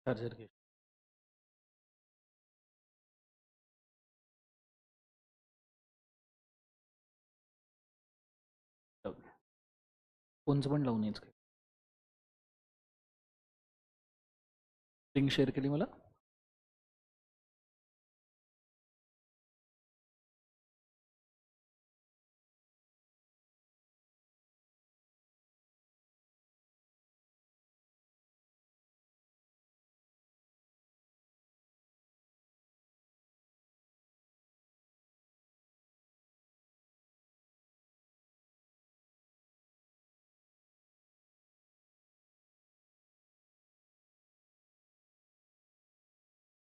Charger की कोणचं पण लावून यायचं लिंक शेअर केली मला.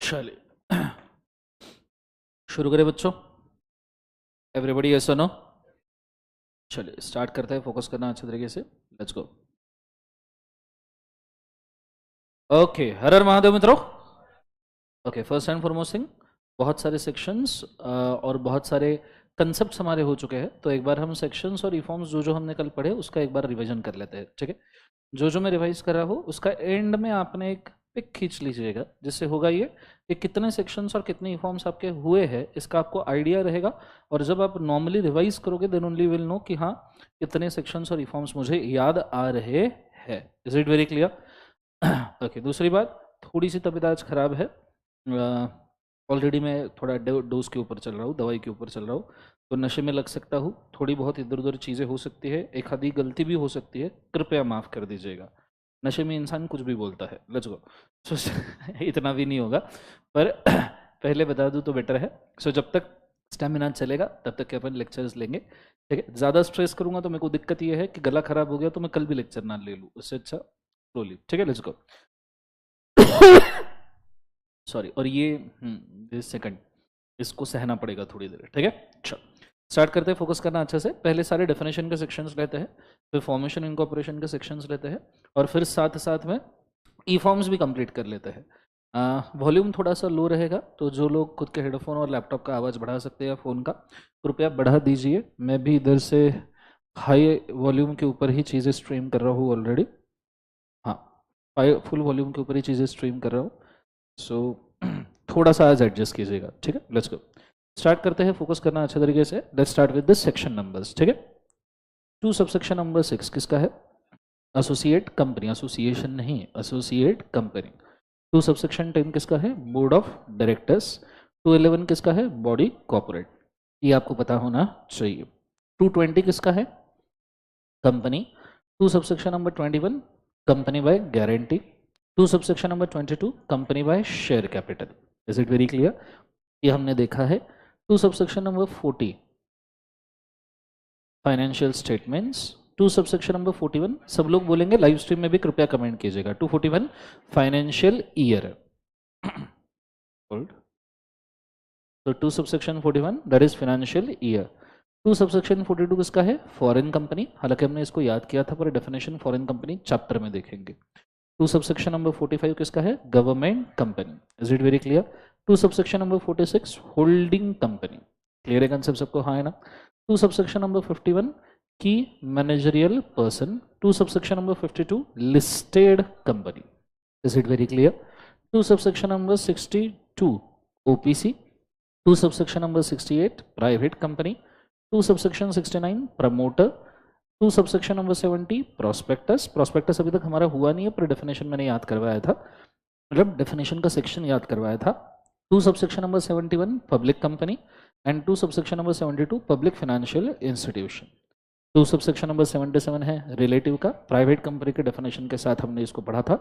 चलिए शुरू करें बच्चों. एवरीबॉडी यस और नो. चलिए स्टार्ट करते हैं. फोकस करना अच्छे तरीके से. Let's go. ओके, हर हर महादेव मित्रों. Okay, first and foremost thing, बहुत सारे सेक्शंस और बहुत सारे कंसेप्ट्स हमारे हो चुके हैं. तो एक बार हम सेक्शंस और रिफॉर्म्स जो जो हमने कल पढ़े उसका एक बार रिवीजन कर लेते हैं. ठीक है, जो जो मैं रिवाइज कर रहा हूँ उसका एंड में आपने एक पिक खींच लीजिएगा, जिससे होगा ये कि कितने सेक्शंस और कितने रिफॉर्म्स आपके हुए हैं इसका आपको आइडिया रहेगा. और जब आप नॉर्मली रिवाइज करोगे देन ओनली विल नो कि हाँ कितने सेक्शंस और रिफॉर्म्स मुझे याद आ रहे हैं. Is it very clear? Okay, दूसरी बात, थोड़ी सी तबीयत आज खराब है. ऑलरेडी मैं थोड़ा डोज के ऊपर चल रहा हूँ, दवाई के ऊपर चल रहा हूँ, तो नशे में लग सकता हूँ. थोड़ी बहुत इधर उधर चीज़ें हो सकती है, एक आधी गलती भी हो सकती है, कृपया माफ़ कर दीजिएगा. नशे में इंसान कुछ भी बोलता है. Let's go. सो इतना भी नहीं होगा, पर पहले बता दूँ तो बेटर है. सो जब तक स्टेमिना चलेगा तब तक के अपन लेक्चर्स लेंगे. ठीक है, ज़्यादा स्ट्रेस करूंगा तो मेरे को दिक्कत ये है कि गला खराब हो गया तो मैं कल भी लेक्चर ना ले लूँ, उससे अच्छा स्लोली. ठीक है, लेट्स गो. सॉरी. और ये सेकंड इसको सहना पड़ेगा थोड़ी देर. ठीक है, चलो स्टार्ट करते हैं. फोकस करना अच्छे से. पहले सारे डेफिनेशन के सेक्शंस लेते हैं, फिर फॉर्मेशन इनकॉर्पोरेशन के सेक्शंस लेते हैं, और फिर साथ साथ में ई फॉर्म्स भी कंप्लीट कर लेते हैं. वॉल्यूम थोड़ा सा लो रहेगा, तो जो लोग खुद के हेडफोन और लैपटॉप का आवाज़ बढ़ा सकते हैं या फ़ोन का, कृपया बढ़ा दीजिए. मैं भी इधर से हाई वॉल्यूम के ऊपर ही चीज़ें स्ट्रीम कर रहा हूँ ऑलरेडी. हाँ, फुल वॉल्यूम के ऊपर ही चीज़ें स्ट्रीम कर रहा हूँ. सो थोड़ा सा आज एडजस्ट कीजिएगा. ठीक है, लेट्स गो. स्टार्ट करते हैं. फोकस करना अच्छे तरीके से. Let's start with this section numbers. ठीक है, टू सबसेक्शन नंबर 6 किसका है? Associate company. एसोसिएशन नहीं, एसोसिएट कंपनी. टू सबसेक्शन 10 किसका है? Board of directors. 211 किसका है? Body corporate. ये आपको पता होना चाहिए. 220 किसका है? Company. Two subsection number 21 company by guarantee. Two subsection number 22 company by share capital. Is it very clear? ये हमने देखा है. Two subsection number 40 financial statements. Two subsection number 41, सब लोग बोलेंगे लाइव स्ट्रीम में भी कृपया कमेंट कीजिएगा. 241 फाइनेंशियल ईयर. तो two subsection 41 that is financial year. Two subsection 42 किसका है? Foreign company. हालांकि हमने इसको याद किया था, पर डेफिनेशन फॉरेन कंपनी चैप्टर में देखेंगे. टू सबसेक्शन नंबर 45 किसका है? Government company. Is it very clear? Two subsection number 46 holding company. Clear है कंसेप्ट सबको? हाँ है ना? टू सबसेक्शन नंबर 51 की managerial person. Two subsection number 52 listed company. Is it very clear? Two subsection number 62 OPC. Two subsection number 68 private company. Two subsection 69 promoter. Two subsection number 70 prospectus. Prospectus अभी तक हमारा हुआ नहीं है, पर definition मैंने याद करवाया था, मतलब डेफिनेशन का सेक्शन याद करवाया था. Two subsection number 71 public company. And two subsection number 72 public financial institution. Two subsection number 77 है रिलेटिव का. प्राइवेट कंपनी के डेफिनेशन के साथ हमने इसको पढ़ा था.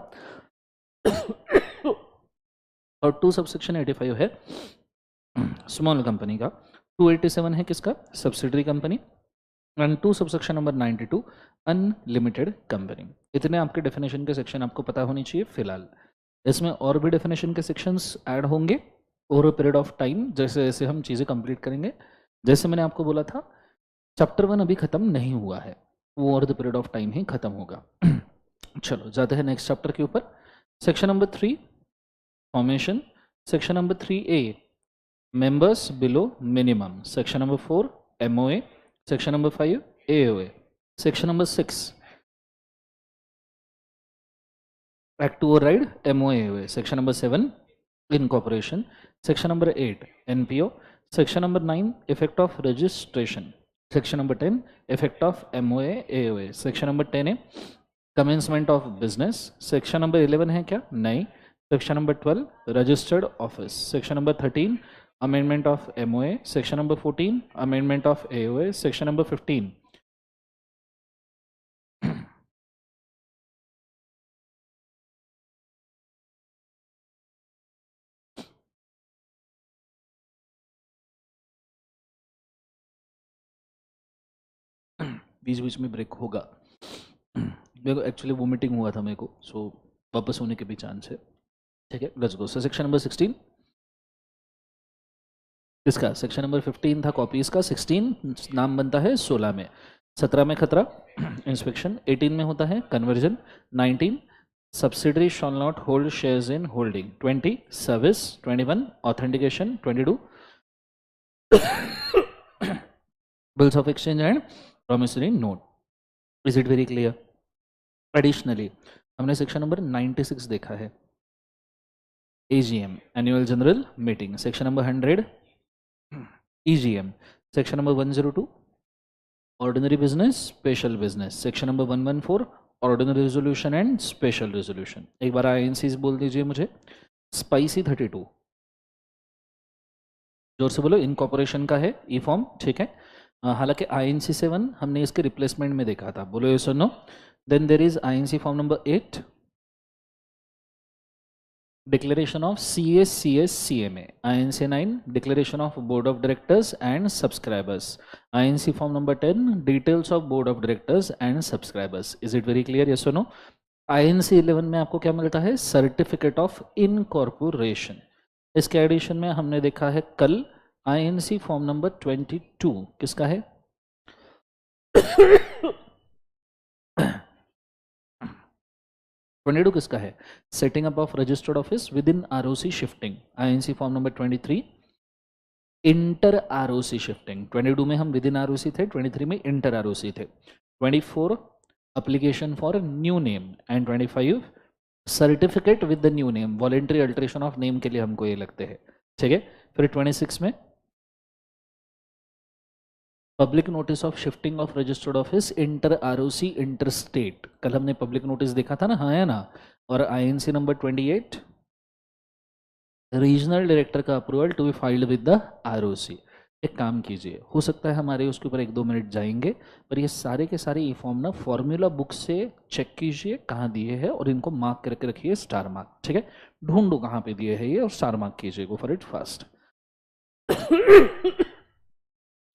और टू सबसेक्शन 85 है स्मॉल कंपनी का. 287 है किसका? Subsidiary company. And two subsection number 92 unlimited company. इतने आपके डेफिनेशन के सेक्शन आपको पता होनी चाहिए फिलहाल. इसमें और भी डेफिनेशन के सेक्शंस ऐड होंगे over a period of time, जैसे जैसे हम चीज़ें कंप्लीट करेंगे. जैसे मैंने आपको बोला था, चैप्टर 1 अभी खत्म नहीं हुआ है, वो over the period of time ही खत्म होगा. चलो जाते हैं नेक्स्ट चैप्टर के ऊपर. Section number 3 formation. Section number 3A members below minimum. Section number 4 MOA. Section number 5 AOA. Section number 6 Act to override MOA. Section number 7, incorporation. Section number 8, NPO. Section number 9, effect of registration. Section number 10, effect of MOA AOA. Section number 10 है commencement of business. Section number 11 है क्या, नहीं. Section number 12, registered office. Section number 13, amendment of MOA. Section number 14, amendment of AOA. Section number 15, बीच बीच में break होगा. मेरे को actually vomiting हुआ था मेरे को, सो वापस होने के भी चांस है. ठीक है, let's go. So section number 16 किसका, सेक्शन नंबर 15 था कॉपीज का. 16 नाम बनता है 16 में. 17 में खतरा इंस्पेक्शन. 18 में होता है conversion. 19 subsidiary shawl not hold shares in holding. 20 service. 21 authentication. 22 bills of exchange and promissory note. Is it very clear? Additionally हमने सेक्शन नंबर 96 देखा है, AGM annual general meeting. Section number 100 EGM. Section number 102 ordinary business special business. Section number 114 ordinary resolution and special resolution. एक बार INCs बोल दीजिए मुझे. Spicy 32 जोर से बोलो, इनकॉर्पोरेशन का है ई फॉर्म. ठीक है, हालांकि INC 7 हमने इसके रिप्लेसमेंट में देखा था. बोलो ये सुनो. Then there is INC form number 8 declaration of CS CMA. INC 9 declaration of board of directors and subscribers. INC form number 10 details of board of directors and subscribers. Is it very clear? Yes or no? INC 11 में आपको क्या मिलता है, certificate of incorporation. इसके addition में हमने देखा है कल INC फॉर्म नंबर 22 किसका है 22 किसका है, setting up of registered office with in ROC shifting. INC form number 23 inter ROC shifting. 22 में हम विद इन ROC थे, 23 में इंटर ROC थे. 24 application for new name and 25 certificate with the new name. Voluntary alteration of name के लिए हमको ये लगते हैं. ठीक है, फिर 26 में public notice of shifting of registered office inter ROC inter state. कल हमने पब्लिक नोटिस देखा था ना, हाँ है ना. और INC नंबर 28 रीजनल डायरेक्टर का approval to be filed with the ROC. एक काम कीजिए, हो सकता है हमारे उसके ऊपर 1-2 मिनट जाएंगे, पर ये सारे के सारे ई फॉर्म ना फॉर्मूला बुक से चेक कीजिए कहाँ दिए हैं और इनको मार्क करके रखिए स्टार मार्क. ठीक है, ढूंढो कहाँ पे दिए हैं ये और स्टार मार्क कीजिए. Go for it fast.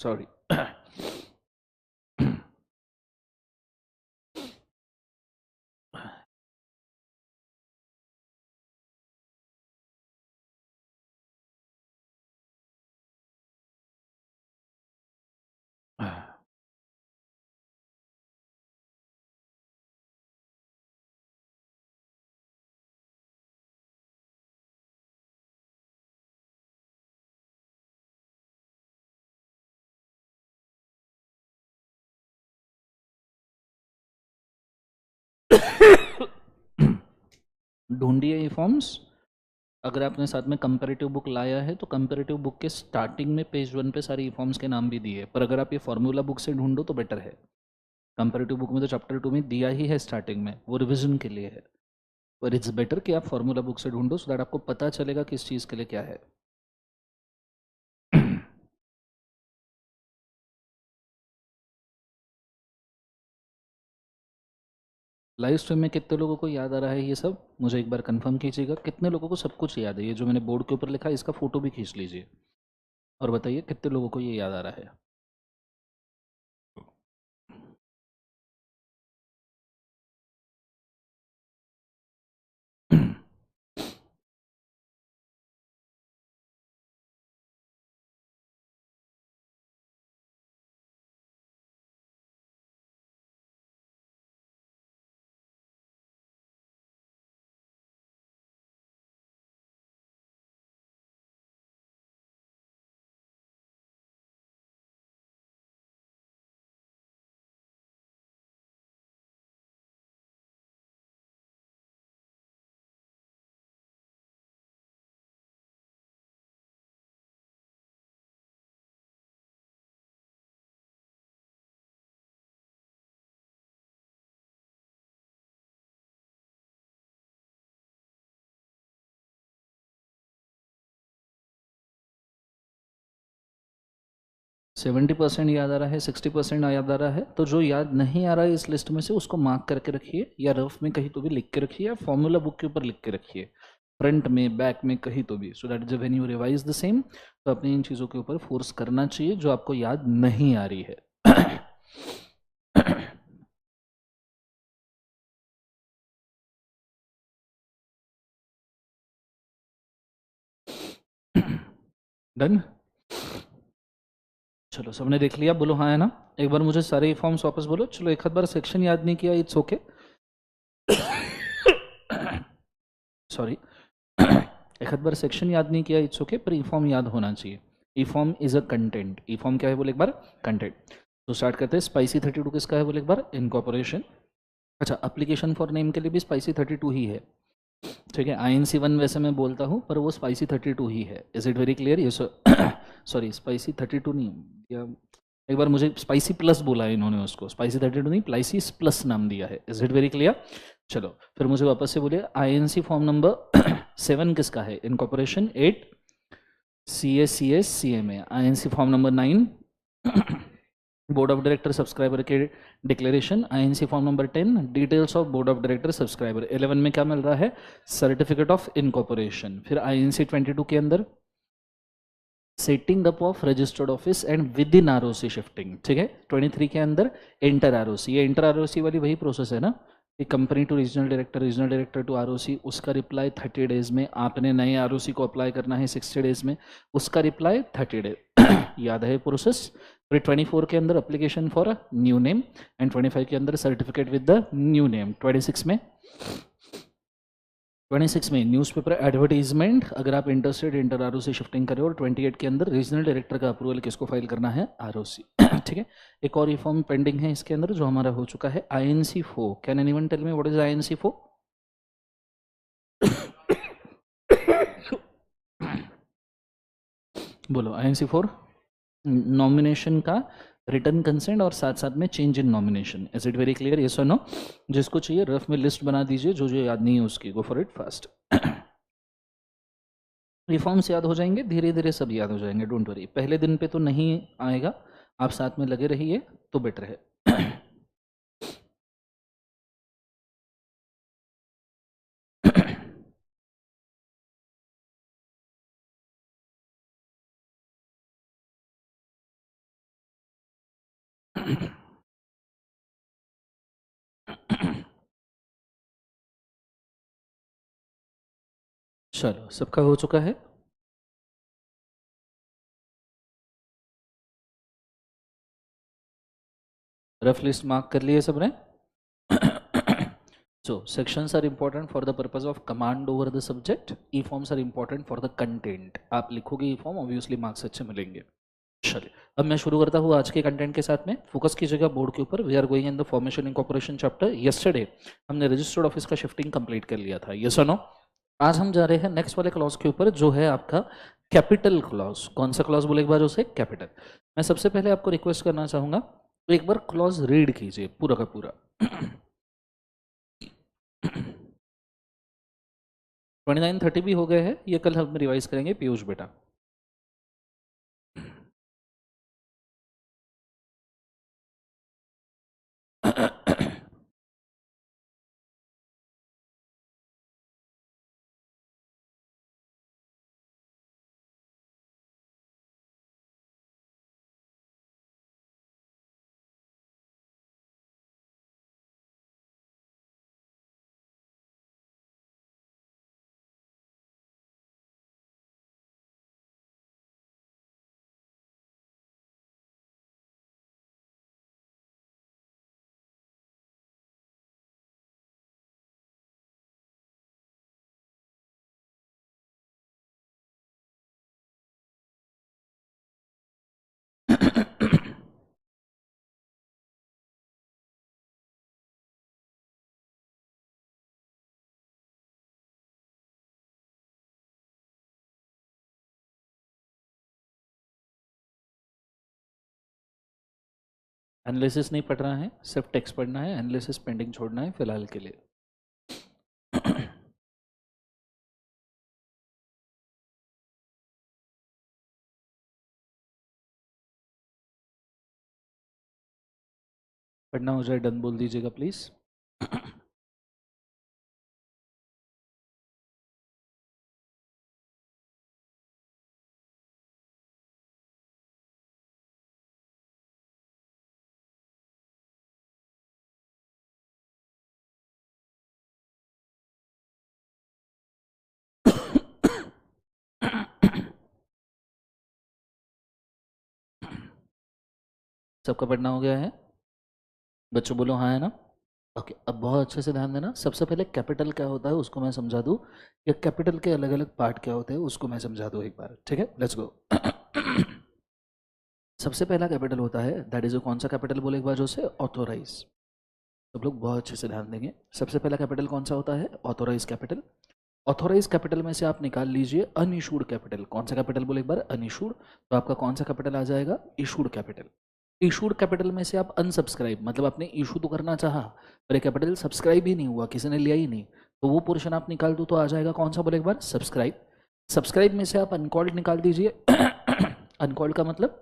Sorry. ढूंढिए ये फॉर्म्स. अगर आपने साथ में कंपैरेटिव बुक लाया है तो कंपैरेटिव बुक के स्टार्टिंग में पेज 1 पे सारे ई फॉर्म्स के नाम भी दिए, पर अगर आप ये फॉर्मूला बुक से ढूंढो तो बेटर है. कंपैरेटिव बुक में तो चैप्टर 2 में दिया ही है स्टार्टिंग में, वो रिविजन के लिए है. पर इट्स बेटर कि आप फॉर्मूला बुक से ढूंढो सो दैट आपको पता चलेगा किस चीज़ के लिए क्या है. लाइव स्ट्रीम में कितने लोगों को याद आ रहा है ये सब, मुझे एक बार कंफर्म कीजिएगा. कितने लोगों को सब कुछ याद है, ये जो मैंने बोर्ड के ऊपर लिखा है इसका फोटो भी खींच लीजिए और बताइए कितने लोगों को ये याद आ रहा है. 70% याद आ रहा है, 60% याद आ रहा है, तो जो याद नहीं आ रहा है इस लिस्ट में से उसको मार्क करके रखिए, या रफ में कहीं तो भी लिख के रखिए, या फॉर्मूला बुक के ऊपर लिख के रखिए, फ्रंट में, बैक में, कहीं तो भी, सो दैट जब when you revise the same तो अपनी इन चीज़ों के ऊपर फोर्स करना चाहिए जो आपको याद नहीं आ रही है। डन। चलो सबने देख लिया, बोलो हाँ है ना। एक बार मुझे सारे फॉर्म्स वापस बोलो। चलो एक आध बार सेक्शन याद नहीं किया, इट्स ओके। सॉरी। एक आध बार सेक्शन याद नहीं किया, इट्स ओके, पर ई फॉर्म याद होना चाहिए। E form is a content. E form क्या है बोले एक बार, कंटेंट। तो स्टार्ट करते हैं। स्पाइसी 32 किसका है बोले एक बार, इनकॉर्पोरेशन। अच्छा, एप्लीकेशन फॉर नेम के लिए भी स्पाइसी 32 ही है, ठीक है। INC1 वैसे मैं बोलता हूँ पर वो स्पाइसी 32 ही है। Is it very clear? ये सॉरी स्पाइसी 32 नहीं, या एक बार मुझे स्पाइसी प्लस बोला है इन्होंने, उसको स्पाइसी 32 नहीं, स्पाइसी प्लस नाम दिया है। Is it very clear? चलो फिर मुझे वापस से बोलिए, INC फॉर्म नंबर 7 किसका है, incorporation. 8 CS CMA। INC form number 9 board of director subscriber के डिक्लेरेशन। INC form number 10 details of board of director subscriber. 11 में क्या मिल रहा है, सर्टिफिकेट ऑफ इनकॉर्पोरेशन। फिर INC 22 के अंदर setting up of registered office and within ROC shifting, ठीक है। 23 के अंदर इंटर ROC। ये इंटर ROC वाली वही प्रोसेस है ना, कि company to regional director to ROC, उसका रिप्लाई 30 डेज में, आपने नए ROC को अप्लाई करना है 60 डेज में, उसका रिप्लाई 30 डेज। याद है प्रोसेस। फिर 24 के अंदर application for a new name, and 25 के अंदर certificate with the new name. 26 में न्यूज़पेपर एडवर्टीजमेंट, अगर आप इंटरेस्टेड इंटर ROC शिफ्टिंग करें। और 28 के अंदर रीजनल डायरेक्टर का अप्रूवल किसको फाइल करना है, ROC। ठीक है। एक और रिफॉर्म पेंडिंग है इसके अंदर जो हमारा हो चुका है, INC4। Can anyone tell me what is INC4? बोलो। INC4 नॉमिनेशन का रिटर्न कंसेंट और साथ साथ में change in nomination. Is it very clear? Yes और नो? जिसको चाहिए रफ में लिस्ट बना दीजिए, जो जो याद नहीं है उसकी, go for it fast. Reforms याद हो जाएंगे, धीरे धीरे सब याद हो जाएंगे, डोंट वरी। पहले दिन पे तो नहीं आएगा, आप साथ में लगे रहिए तो बेटर है। चलो सबका हो चुका है। रफ लिस्ट मार्क कर लिए सबने? So sections are important for the purpose of command over the subject. E forms are important for the content. आप लिखोगे E form, obviously मार्क्स अच्छे मिलेंगे। चलिए अब मैं शुरू करता हूँ आज के कंटेंट के साथ में। फोकस कीजिएगा बोर्ड के ऊपर। We are going in the formation incorporation chapter. Yesterday हमने रजिस्टर्ड ऑफिस का शिफ्टिंग कंप्लीट कर लिया था, यस और नो? आज हम जा रहे हैं नेक्स्ट वाले क्लॉज के ऊपर, जो है आपका कैपिटल क्लॉज। कौन सा क्लॉज बोले एक बार उसे, कैपिटल। मैं सबसे पहले आपको रिक्वेस्ट करना चाहूंगा, एक बार क्लॉज रीड कीजिए पूरा का पूरा। 29-30 भी हो गए हैं, ये कल हम रिवाइज करेंगे पीयूष बेटा। एनालिसिस नहीं पढ़ रहा है, सिर्फ टेक्स्ट पढ़ना है, एनालिसिस पेंडिंग छोड़ना है फिलहाल के लिए। पढ़ना हो जाए डन बोल दीजिएगा प्लीज। सबका पढ़ना हो गया है बच्चों, बोलो हाँ है ना। ओके, अब बहुत अच्छे से ध्यान देना। सबसे पहले कैपिटल क्या होता है उसको मैं समझा दूँ, या कैपिटल के अलग अलग पार्ट क्या होते हैं उसको मैं समझा दूँ एक बार, ठीक है। Let's go. सबसे पहला कैपिटल होता है, दैट इज कौन सा कैपिटल बोले एक बार जो से, ऑथोराइज। सब लोग बहुत अच्छे से ध्यान देंगे। सबसे पहला कैपिटल कौन सा होता है, ऑथोराइज कैपिटल। ऑथोराइज कैपिटल में से आप निकाल लीजिए अनइशूड कैपिटल। कौन सा कैपिटल बोले एक बार, अनइशूड। तो आपका कौन सा कैपिटल आ जाएगा, इशूड कैपिटल। इशूड कैपिटल में से आप अनसब्सक्राइब, मतलब आपने इशू तो करना चाहा पर कैपिटल सब्सक्राइब ही नहीं हुआ, किसी ने लिया ही नहीं, तो वो पोर्शन आप निकाल दो तो आ जाएगा कौन सा बोले एक बार, सब्सक्राइब। सब्सक्राइब में से आप अनकॉल्ड निकाल दीजिए। अनकॉल्ड का मतलब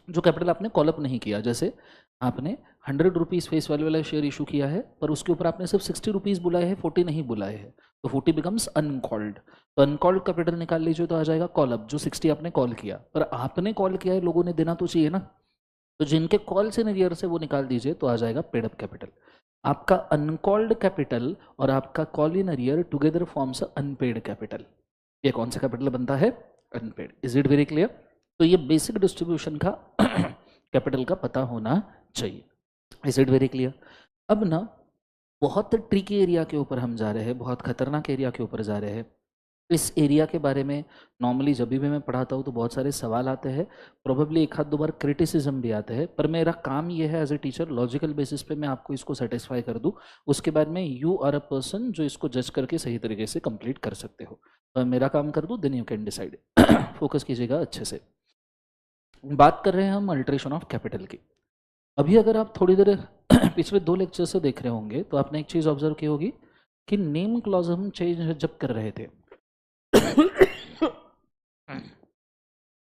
जो कैपिटल आपने कॉलअप नहीं किया, जैसे आपने 100 रुपीज़ फेस वैल्यू वाला शेयर इशू किया है पर उसके ऊपर आपने सिर्फ 60 रुपीज़ बुलाए हैं, 40 नहीं बुलाए हैं, तो 40 बिकम्स अनकॉल्ड। तो अनकॉल्ड कैपिटल निकाल लीजिए तो आ जाएगा कॉलअप, जो 60 आपने कॉल किया, पर आपने कॉल किया है, लोगों ने देना तो चाहिए ना, तो जिनके कॉल से नियर से वो निकाल दीजिए तो आ जाएगा पेड अप कैपिटल। आपका अनकॉल्ड कैपिटल और आपका call in arrear together forms unpaid capital. ये कौन सा कैपिटल बनता है, unpaid. Is it very clear. तो ये बेसिक डिस्ट्रीब्यूशन का कैपिटल का पता होना चाहिए। Is it very clear. अब ना बहुत ट्रिकी एरिया के ऊपर हम जा रहे हैं, बहुत खतरनाक एरिया के ऊपर जा रहे हैं। इस एरिया के बारे में नॉर्मली जब भी मैं पढ़ाता हूँ तो बहुत सारे सवाल आते हैं, प्रोबेबली एक हाथ दो बार क्रिटिसिज्म भी आते हैं, पर मेरा काम ये है as a teacher logical basis पे मैं आपको इसको सेटिस्फाई कर दूँ, उसके बाद में यू आर अ पर्सन जो इसको जज करके सही तरीके से कंप्लीट कर सकते हो। तो मेरा काम कर दूँ, then you can decide. Focus कीजिएगा अच्छे से। बात कर रहे हैं हम अल्ट्रेशन ऑफ कैपिटल की। अभी अगर आप थोड़ी देर पिछले 2 लेक्चर से देख रहे होंगे तो आपने एक चीज़ ऑब्जर्व की होगी कि नेम क्लॉज हम चेंज जब कर रहे थे,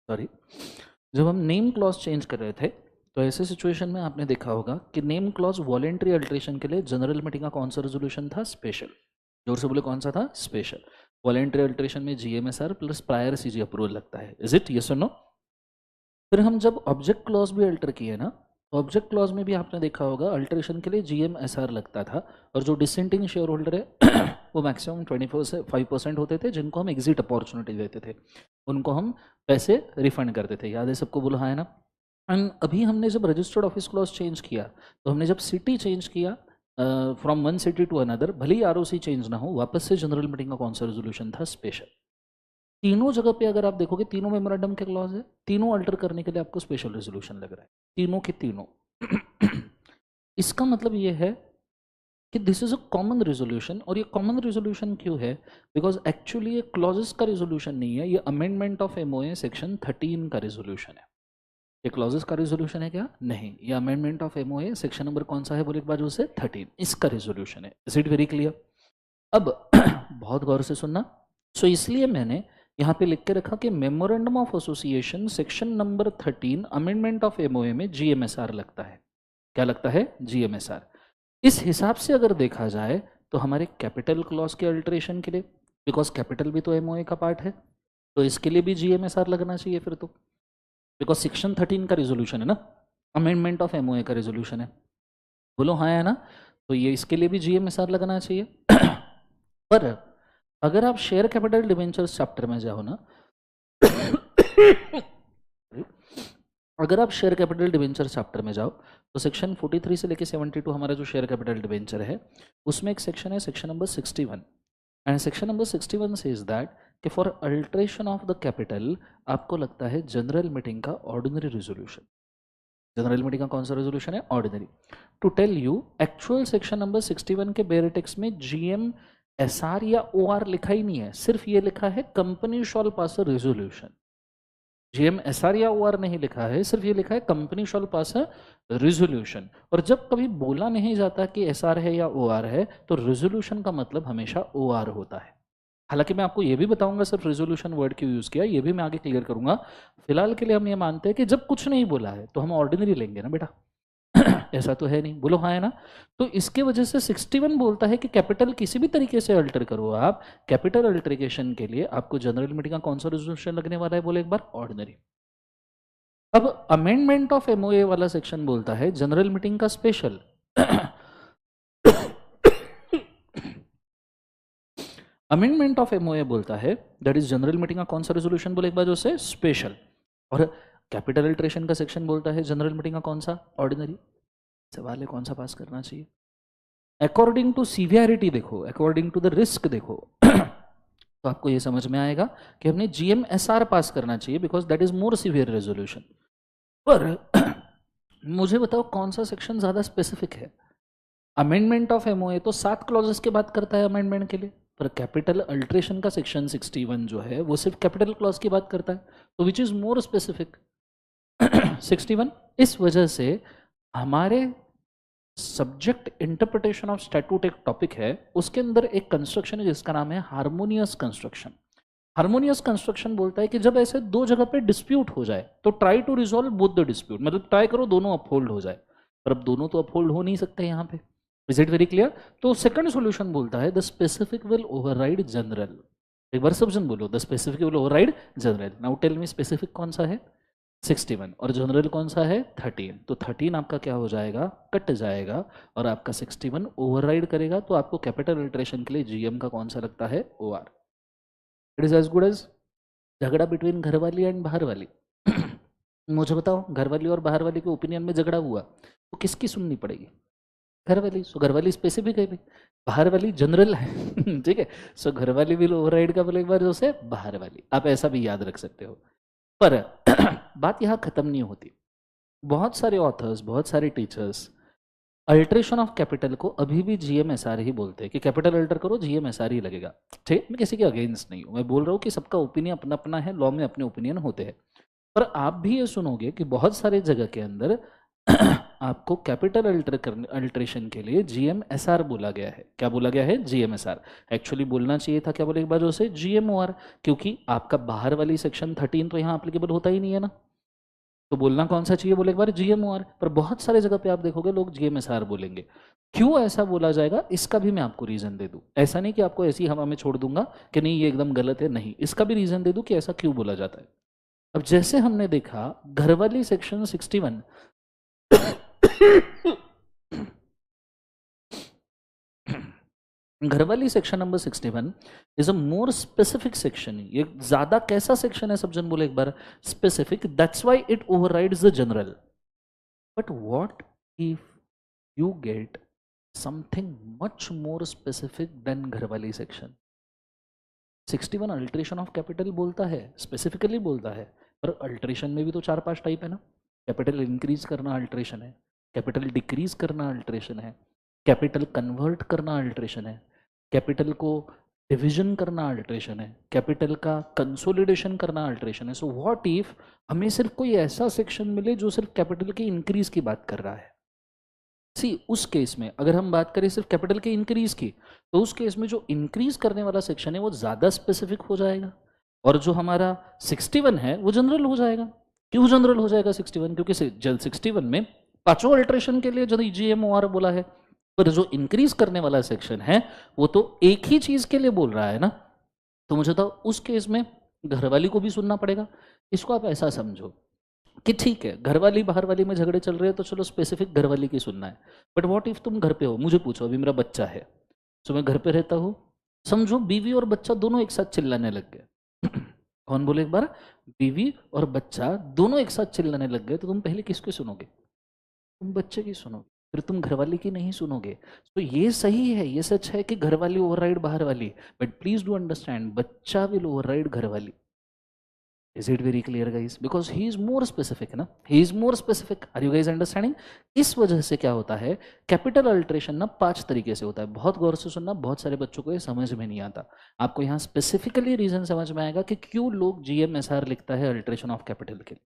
सॉरी, जब हम नेम क्लॉज चेंज कर रहे थे तो ऐसे सिचुएशन में आपने देखा होगा कि नेम क्लॉज वॉलेंट्री अल्ट्रेशन के लिए जनरल मीटिंग का कौन सा रेजोल्यूशन था, स्पेशल। जोर से बोले कौन सा था, स्पेशल। वॉलेंट्री अल्ट्रेशन में जीएमएसआर प्लस प्रायर सीजी अप्रूवल लगता है। इज इट, यस और नो। फिर हम जब ऑब्जेक्ट क्लॉज भी अल्टर किए ना, ऑब्जेक्ट क्लॉज में भी आपने देखा होगा अल्टरेशन के लिए जीएमएसआर लगता था, और जो डिसेंटिंग शेयर होल्डर है वो मैक्सिमम 25% होते थे, जिनको हम एग्जिट अपॉर्चुनिटी देते थे, उनको हम पैसे रिफंड करते थे। याद है सबको, बोलो हाँ है ना। एंड अभी हमने जब रजिस्टर्ड ऑफिस क्लॉज चेंज किया, तो हमने जब सिटी चेंज किया from one city to another, भले ही आरओसी चेंज ना हो, वापस से जनरल मीटिंग का कौन सा रेजोल्यूशन था, स्पेशल। तीनों जगह पे अगर आप देखोगे तीनों मेमोरेंडम के क्लॉज है, तीनों अल्टर करने के लिए आपको स्पेशल रेजोल्यूशन लग रहा है, तीनों के तीनों। इसका मतलब ये है कि this is a common resolution, और ये कॉमन रेजोल्यूशन क्यों है, बिकॉज एक्चुअली ये क्लॉजेस का रेजोल्यूशन नहीं है, ये अमेंडमेंट ऑफ एमओए सेक्शन 13 का रेजोल्यूशन है। ये क्लॉजेस का रेजोल्यूशन है क्या, नहीं, ये amendment of MOA section number कौन सा है बोले एक बार, जो से 13, इसका रेजोल्यूशन है। Is it very clear. अब बहुत गौर से सुनना। सो इसलिए मैंने यहाँ पे लिख के रखा कि memorandum of association section number 13 amendment of MOA में जीएमएसआर लगता है। क्या लगता है, जीएमएसआर। इस हिसाब से अगर देखा जाए तो हमारे कैपिटल क्लॉज के अल्टरेशन के लिए, बिकॉज कैपिटल भी तो एमओए का पार्ट है, तो इसके लिए भी जीएमएसआर लगना चाहिए फिर तो, बिकॉज सेक्शन 13 का रेजोल्यूशन है ना, अमेंडमेंट ऑफ एमओए का रेजोल्यूशन है, बोलो हाँ है ना। तो ये इसके लिए भी जीएमएसआर लगना चाहिए। पर अगर आप शेयर कैपिटल डिबेंचर्स चैप्टर में जाओ ना, अगर आप शेयर कैपिटल डिबेंचर चैप्टर में जाओ तो सेक्शन 43 से लेके 72 हमारा जो शेयर कैपिटल डिबेंचर है, उसमें एक सेक्शन है, section number 61, and section number 61 says that कि for alteration of the capital आपको लगता है जनरल मीटिंग का ऑर्डिनरी रेजोल्यूशन। जनरल मीटिंग का कौन सा रेजोल्यूशन है, ordinary. To tell you, actual section number 61 के बेयर टेक्स्ट में जीएम एसआर या ओआर लिखा ही नहीं है, सिर्फ ये लिखा है company shall pass a resolution. GM SR या ओआर नहीं लिखा है, सिर्फ ये लिखा है company shall pass a resolution. और जब कभी बोला नहीं जाता कि एसआर है या ओआर है, तो रेजोल्यूशन का मतलब हमेशा ओआर होता है। हालांकि मैं आपको ये भी बताऊंगा सिर्फ रेजोल्यूशन वर्ड क्यों यूज किया, ये भी मैं आगे क्लियर करूंगा। फिलहाल के लिए हम ये मानते हैं कि जब कुछ नहीं बोला है तो हम ऑर्डिनरी लेंगे ना बेटा। ऐसा तो है नहीं, बोलो हाँ है ना। तो इसके वजह से 61 बोलता है कि कैपिटल किसी भी तरीके से अल्टर करो आप, कैपिटल अल्टरेशन के लिए आपको जनरल मीटिंग का कौन सा रेजोल्यूशन लगने वाला है, बोले एक बार, ऑर्डिनरी। अब अमेंडमेंट ऑफ एमओए वाला सेक्शन बोलता है जनरल मीटिंग का स्पेशल। अमेंडमेंट ऑफ एमओए बोलता है दैट इज जनरल मीटिंग का कौन सा रेजोल्यूशन, बोले एक बार, जो से स्पेशल। और कैपिटल अल्टरेशन का सेक्शन बोलता है जनरल मीटिंग का कौन सा, ऑर्डिनरी। सवाल है कौन सा पास करना चाहिए अकॉर्डिंग टू सीवियरिटी, देखो अकॉर्डिंग टू द रिस्क देखो। तो आपको ये समझ में आएगा कि हमने GMSR पास करना चाहिए because that is more severe resolution. पर मुझे बताओ कौन सा सेक्शन ज्यादा स्पेसिफिक है। अमेंडमेंट ऑफ एमओए तो 7 क्लॉजेस के बात करता है अमेंडमेंट के लिए, पर कैपिटल अल्ट्रेशन का सेक्शन 61 जो है वो सिर्फ कैपिटल क्लॉज की बात करता है, तो विच इज मोर स्पेसिफिक 61। इस वजह से हमारे सब्जेक्ट इंटरप्रिटेशन ऑफ स्टैट्यूट एक टॉपिक है, उसके अंदर एक कंस्ट्रक्शन है जिसका नाम है हार्मोनियस कंस्ट्रक्शन। हार्मोनियस कंस्ट्रक्शन बोलता है कि जब ऐसे दो जगह पे डिस्प्यूट हो जाए तो try to resolve both the dispute, मतलब ट्राई करो दोनों अपहोल्ड हो जाए, पर अब दोनों तो अपहोल्ड हो नहीं सकते यहाँ पे। Is it very clear. तो सेकंड सॉल्यूशन बोलता है the specific will override general. एक बार सब जन बोलो, the specific will override general. Now tell me specific कौन सा है, 61, और जनरल कौन सा है 13। तो 13 आपका क्या हो जाएगा, कट जाएगा, और आपका 61 ओवरराइड करेगा। तो आपको कैपिटल अल्टरेशन के लिए GM का कौन सा लगता है, OR। It is as good as झगड़ा बिटवीन घर वाली एंड बाहर वाली। मुझे बताओ, घर वाली और बाहर वाली के ओपिनियन में झगड़ा हुआ तो किसकी सुननी पड़ेगी, घर वाली। सो घर वाली स्पेसिफिक है, बाहर वाली जनरल है। ठीक है, सो घर वाली विल ओवरराइड का बोले एक बार जो से बाहर वाली, आप ऐसा भी याद रख सकते हो। पर बात यहाँ खत्म नहीं होती। बहुत सारे ऑथर्स, बहुत सारे टीचर्स अल्ट्रेशन ऑफ कैपिटल को अभी भी GMSR ही बोलते हैं कि कैपिटल अल्टर करो GMSR ही लगेगा। ठीक, मैं किसी के अगेंस्ट नहीं हूँ, मैं बोल रहा हूँ कि सबका ओपिनियन अपना अपना है, लॉ में अपने ओपिनियन होते हैं। पर आप भी ये सुनोगे कि बहुत सारे जगह के अंदर आपको कैपिटल अल्ट्रेशन के लिए GMSR बोला गया है। क्या बोला गया है, GMSR। एक्चुअली बोलना चाहिए था क्या, बोले एक बार जो से GMOR, क्योंकि आपका बाहर वाली सेक्शन 13 तो यहाँ अप्लीकेबल होता ही नहीं है ना, तो बोलना कौन सा चाहिए, बोले एक बार GMOR। पर बहुत सारे जगह पे आप देखोगे लोग GMSR बोलेंगे। क्यों ऐसा बोला जाएगा, इसका भी मैं आपको रीजन दे दूं। ऐसा नहीं कि आपको ऐसी हवा में छोड़ दूंगा कि नहीं ये एकदम गलत है, नहीं, इसका भी रीजन दे दूं कि ऐसा क्यों बोला जाता है। अब जैसे हमने देखा घरवाली सेक्शन 61 घरवाली section number 61 is a more specific section. ये ज्यादा कैसा सेक्शन है, सब जन बोले एक बार, specific. That's why it overrides the general. But what if you get something much more specific then घरवाली सेक्शन। 61 अल्ट्रेशन ऑफ कैपिटल बोलता है, स्पेसिफिकली बोलता है, पर अल्ट्रेशन में भी तो 4-5 टाइप है ना। कैपिटल इंक्रीज करना अल्ट्रेशन है, कैपिटल डिक्रीज करना अल्ट्रेशन है, कैपिटल कन्वर्ट करना अल्ट्रेशन है, कैपिटल को डिविजन करना अल्ट्रेशन है, कैपिटल का कंसोलिडेशन करना अल्ट्रेशन है। सो व्हाट इफ हमें सिर्फ कोई ऐसा सेक्शन मिले जो सिर्फ कैपिटल के इंक्रीज की बात कर रहा है। सी, उस केस में अगर हम बात करें सिर्फ कैपिटल के इंक्रीज की, तो उस केस में जो इंक्रीज करने वाला सेक्शन है वो ज्यादा स्पेसिफिक हो जाएगा, और जो हमारा 61 है वो जनरल हो जाएगा। क्यों जनरल हो जाएगा 61, क्योंकि 61 में पांचों अल्ट्रेशन के लिए जो GMOR बोला है, पर जो इंक्रीज करने वाला सेक्शन है वो तो एक ही चीज के लिए बोल रहा है ना। तो मुझे तो उस केस में घरवाली को भी सुनना पड़ेगा। इसको आप ऐसा समझो कि ठीक है, घरवाली बाहर वाली में झगड़े चल रहे हैं तो चलो स्पेसिफिक घरवाली की सुनना है। बट व्हाट इफ तुम घर पे हो, मुझे पूछो, अभी मेरा बच्चा है, तो मैं घर पे रहता हूँ, समझो बीवी और बच्चा दोनों एक साथ चिल्लाने लग गए। कौन बोले एक बार, बीवी और बच्चा दोनों एक साथ चिल्लाने लग गए, तो तुम पहले किसको सुनोगे, तुम बच्चे की सुनोगे, फिर तुम घरवाली की नहीं सुनोगे। तो ये सही है, ये सच है कि घरवाली ओवरराइड बाहर वाली, बट प्लीज डू अंडरस्टैंड बच्चा विल ओवरराइड घरवाली। Is it very clear guys? Because he is more specific ना, he is more specific. Are you guys understanding? इस वजह से क्या होता है, कैपिटल अल्ट्रेशन ना 5 तरीके से होता है। बहुत गौर से सुनना, बहुत सारे बच्चों को ये समझ में नहीं आता। आपको यहाँ स्पेसिफिकली रीजन समझ में आएगा कि क्यों लोग GMSR लिखता है अल्ट्रेशन ऑफ कैपिटल के लिए।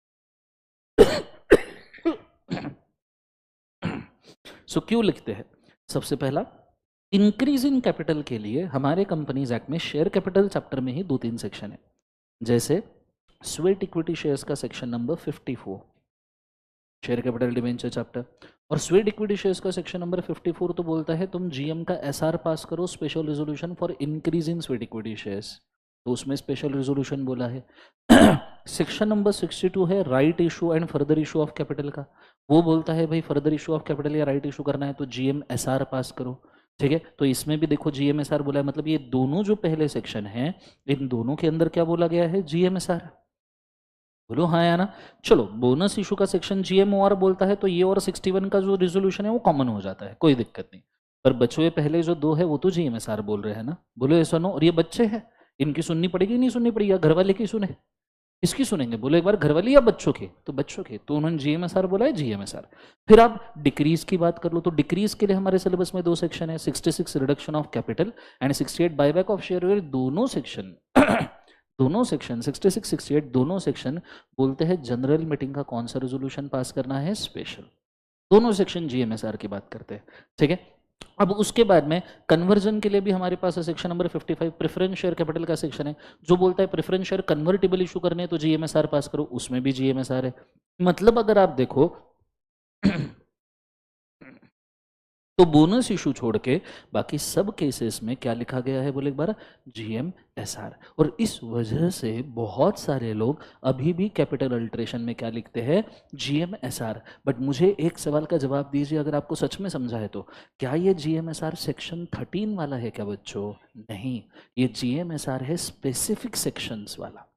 सो क्यों लिखते हैं, सबसे पहला इंक्रीज इन कैपिटल के लिए हमारे कंपनीज एक्ट में शेयर कैपिटल चैप्टर में ही 2-3 सेक्शन है। जैसे स्वेट इक्विटी शेयर्स का section number 54, share capital debenture chapter. और स्वेट इक्विटी शेयर्स का सेक्शन नंबर 54 तो बोलता है तुम जीएम का एसआर पास करो, special resolution for increase in sweat equity shares, तो उसमें स्पेशल रेजोल्यूशन बोला है। सेक्शन नंबर 62 है right issue and further issue of capital का, वो बोलता है भाई फर्दर इशू ऑफ कैपिटल या राइट इशू करना है तो जीएम एसआर पास करो। ठीक है, तो इसमें भी देखो जीएमएसआर बोला है, मतलब ये दोनों जो पहले सेक्शन है इन दोनों के अंदर क्या बोला गया है, जीएमएसआर। बोलो हाँ या ना। चलो, बोनस इशू का सेक्शन जीएमओआर बोलता है तो ये और 61 का जो रिजोल्यूशन है वो कॉमन हो जाता है, कोई दिक्कत नहीं। पर बच्चों ये पहले जो दो है वो तो जीएमएसआर बोल रहे हैं ना, बोलो ऐसा नो। और ये बच्चे हैं, इनकी सुननी पड़ेगी नहीं सुननी पड़ेगी, या घर वाले की सुने, इसकी सुनेंगे, बोलो एक बार घर वाली या बच्चों के, तो बच्चों के, तो उन्होंने जीएमएसआर बोला है जीएमएसआर। फिर आप डिक्रीज की बात कर लो, तो डिक्रीज के लिए हमारे सिलेबस में दो सेक्शन है, 66 reduction of capital and 68 buyback of share. दोनों सेक्शन दोनों सेक्शन 66 68 दोनों सेक्शन बोलते हैं जनरल मीटिंग का कौन सा रेजोल्यूशन पास करना है, स्पेशल। दोनों सेक्शन जीएमएसआर की बात करते हैं। ठीक है, अब उसके बाद में कन्वर्जन के लिए भी हमारे पास है section number 55 preference share capital का सेक्शन है, जो बोलता है प्रेफरेंस शेयर कन्वर्टेबल इशू करने हैं तो जीएमएसआर पास करो, उसमें भी जीएमएसआर है। मतलब अगर आप देखो तो बोनस इशू छोड़ के बाकी सब केसेस में क्या लिखा गया है, बोले एक बार, जीएमएसआर। और इस वजह से बहुत सारे लोग अभी भी कैपिटल अल्ट्रेशन में क्या लिखते हैं, जीएमएसआर। बट मुझे एक सवाल का जवाब दीजिए, अगर आपको सच में समझा है तो, क्या ये जीएमएसआर सेक्शन 13 वाला है क्या बच्चों? नहीं, ये जीएमएसआर है स्पेसिफिक सेक्शंस वाला,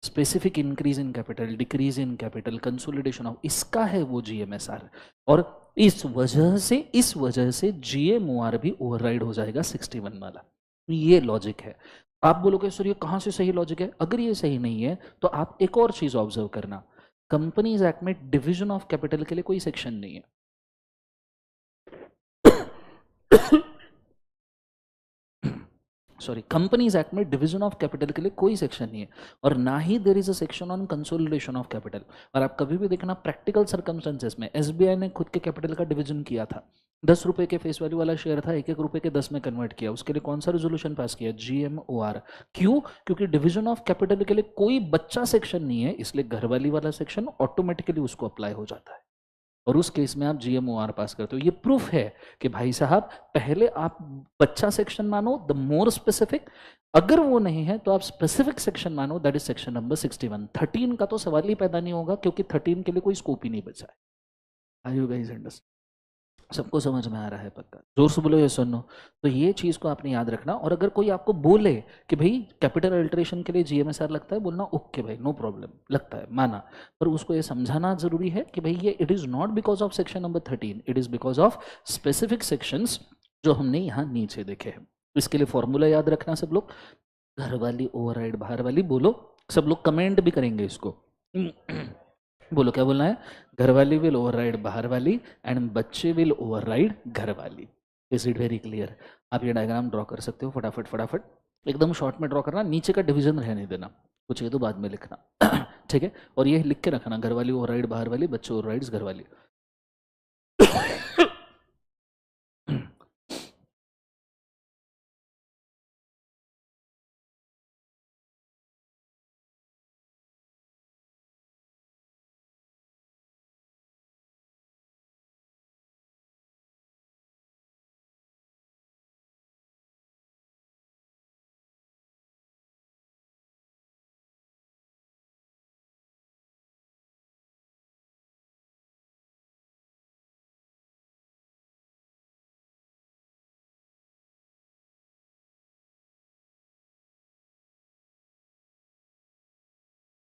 specific increase in capital, decrease in capital, consolidation of, इसका है वो जीएमएसआर। और इस वजह से जीएमओआर भी ओवरराइड हो जाएगा 61 वाला। ये लॉजिक है। आप बोलोगे सर ये कहाँ से सही लॉजिक है? अगर ये सही नहीं है तो आप एक और चीज ऑब्जर्व करना, कंपनीज एक्ट में डिविजन ऑफ कैपिटल के लिए कोई सेक्शन नहीं है। सॉरी, कंपनीज एक्ट में डिवीजन ऑफ कैपिटल के लिए कोई सेक्शन नहीं है, और ना ही there is a section on consolidation of capital. और आप कभी भी देखना प्रैक्टिकल सर्कमस्टेंसेस में एसबीआई ने खुद के कैपिटल का डिवीजन किया था, 10 रुपए के फेस वैल्यू वाला शेयर था, 1-1 रुपए के 10 में कन्वर्ट किया, उसके लिए कौन सा रेजोल्यूशन पास किया, जीएमओआर। क्यों? क्योंकि डिवीजन ऑफ कैपिटल के लिए कोई बच्चा सेक्शन नहीं है, इसलिए घरवाली वाला सेक्शन ऑटोमेटिकली उसको अप्लाई हो जाता है, और उस केस में आप जीएमओआर पास करते हो। ये प्रूफ है कि भाई साहब पहले आप बच्चा सेक्शन मानो, द मोर स्पेसिफिक, अगर वो नहीं है तो आप स्पेसिफिक सेक्शन मानो, दैट इज सेक्शन नंबर 61। 13 का तो सवाल ही पैदा नहीं होगा, क्योंकि 13 के लिए कोई स्कोप ही नहीं बचा है। Are you guys understand? सबको समझ में आ रहा है पक्का? जोर से बोलो ये सुनो। तो ये चीज को आपने याद रखना, और अगर कोई आपको बोले कि भाई कैपिटल अल्ट्रेशन के लिए जीएमएसआर लगता है, बोलना ओके भाई, नो प्रॉब्लम, लगता है, माना। पर उसको ये समझाना जरूरी है कि भाई ये it is not because of section number 13, it is because of specific sections जो हमने यहाँ नीचे देखे हैं। इसके लिए फॉर्मूला याद रखना सब लोग, घर वाली ओवरराइड बाहर वाली, बोलो सब लोग कमेंट भी करेंगे इसको। बोलो क्या बोलना है, घरवाली विल ओवरराइड बाहर वाली एंड बच्चे विल ओवरराइड घर वाली। Is it very clear? आप ये डायग्राम ड्रॉ कर सकते हो फटाफट फटाफट, एकदम शॉर्ट में ड्रॉ करना, नीचे का डिवीजन रहने देना, कुछ ये तो बाद में लिखना। ठीक है, और ये लिख के रखना, घरवाली ओवरराइड बाहर वाली, बच्चे ओवरराइड्स घर वाली।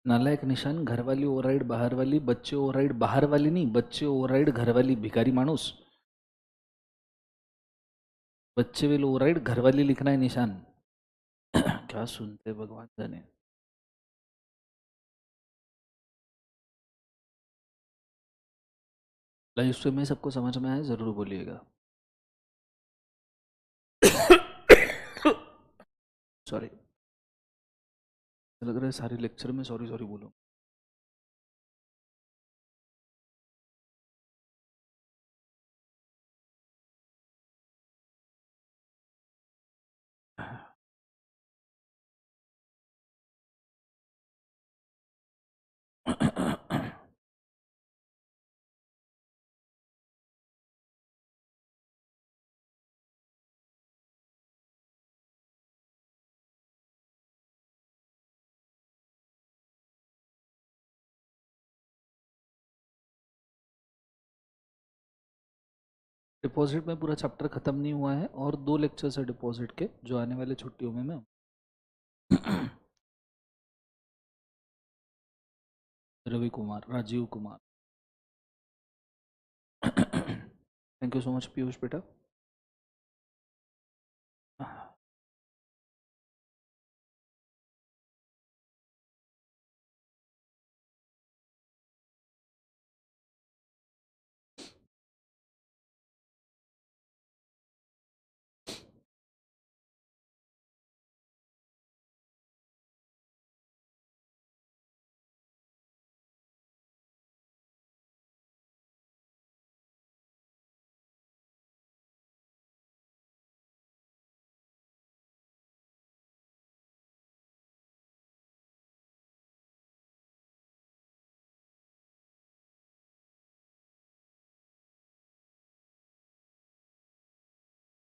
नालायक निशान, घरवाली ओवरराइड बाहर वाली, बच्चे ओवरराइड बाहर वाली नहीं, बच्चे ओवरराइड घर वाली, भिखारी मानुस। बच्चे विल ओवरराइड घर वाली लिखना है निशान। क्या सुनते भगवान जाने। लाइव स्ट्रीम में सबको समझ में आया जरूर बोलिएगा। सॉरी, लग रहा है सारे लेक्चर में सॉरी सॉरी बोलो। डिपॉजिट में पूरा चैप्टर खत्म नहीं हुआ है और 2 लेक्चर्स है डिपॉजिट के जो आने वाले छुट्टियों में मैं Ravi Kumar, Rajiv Kumar. Thank you so much Piyush बेटा।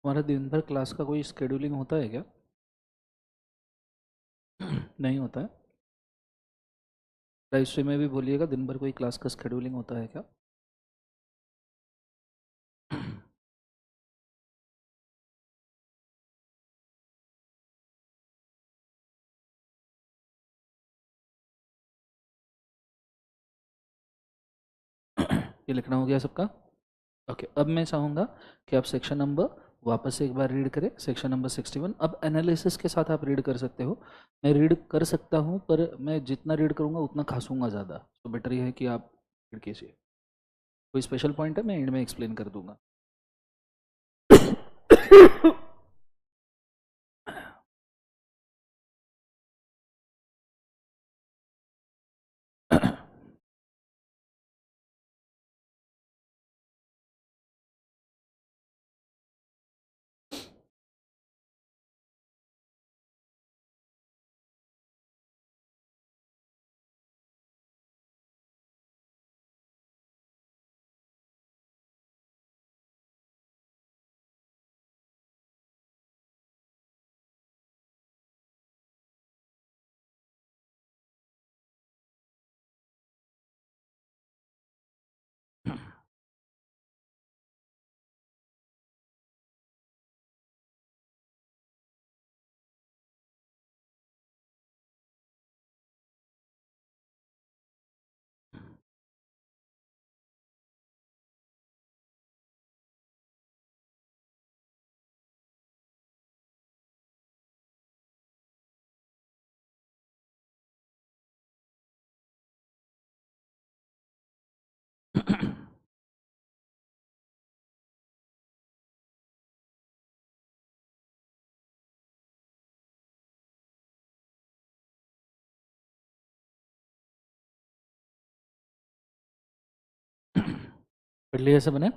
हमारा दिन भर क्लास का कोई स्केड्यूलिंग होता है क्या? नहीं होता है। रजिस्ट्री में भी बोलिएगा दिन भर कोई क्लास का स्केड्यूलिंग होता है क्या? ये लिखना हो गया सबका? ओके, अब मैं चाहूँगा कि आप सेक्शन नंबर वापस से एक बार रीड करें, सेक्शन नंबर 61। अब एनालिसिस के साथ आप रीड कर सकते हो। मैं रीड कर सकता हूँ पर मैं जितना रीड करूँगा उतना खासूंगा ज़्यादा, तो बेटर ये है कि आप रीड कीजिए। कोई स्पेशल पॉइंट है मैं एंड में एक्सप्लेन कर दूंगा। पढ़ लिया सब ने?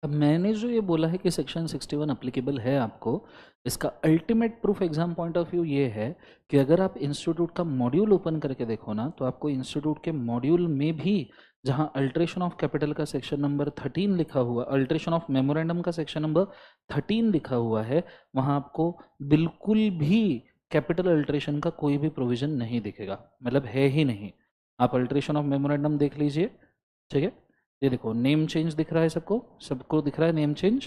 अब मैंने जो ये बोला है कि सेक्शन 61 अप्लीकेबल है आपको, इसका ultimate proof exam point of view ये है कि अगर आप इंस्टीट्यूट का मॉड्यूल ओपन करके देखो ना, तो आपको इंस्टीट्यूट के मॉड्यूल में भी जहां अल्ट्रेशन ऑफ कैपिटल का सेक्शन नंबर 13 लिखा हुआ, अल्ट्रेशन ऑफ मेमोरेंडम का सेक्शन नंबर 13 लिखा हुआ है, वहां आपको बिल्कुल भी कैपिटल अल्ट्रेशन का कोई भी प्रोविजन नहीं दिखेगा, मतलब है ही नहीं। आप अल्ट्रेशन ऑफ मेमोरेंडम देख लीजिए, ठीक है? ये देखो नेम चेंज दिख रहा है सबको, सबको दिख रहा है नेम चेंज,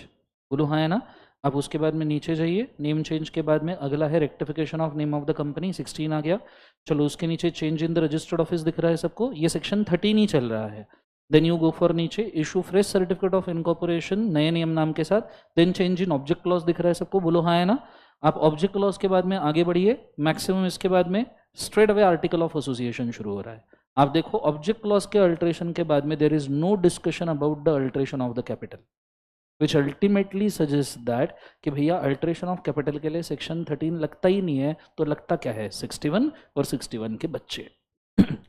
बोलो हाँ है ना? अब उसके बाद में नीचे जाइए, नेम चेंज के बाद में अगला है rectification of name of the company, 16 आ गया। चलो उसके नीचे change in the registered office दिख रहा है सबको, ये सेक्शन 13 ही चल रहा है। देन यू गो फॉर नीचे issue fresh certificate of incorporation नए नियम नाम के साथ, then change in object clause दिख रहा है सबको, बोलो हाँ है ना? आप ऑब्जेक्ट क्लॉज के बाद में आगे बढ़िए, मैक्सिमम इसके बाद में straight away article of association शुरू हो रहा है। आप देखो ऑब्जेक्ट क्लॉज के अल्ट्रेशन के बाद में there is no discussion about the alteration of the capital, which ultimately suggest that कि भैया अल्ट्रेशन ऑफ कैपिटल के लिए सेक्शन 13 लगता ही नहीं है, तो लगता क्या है? 61 और 61 के बच्चे।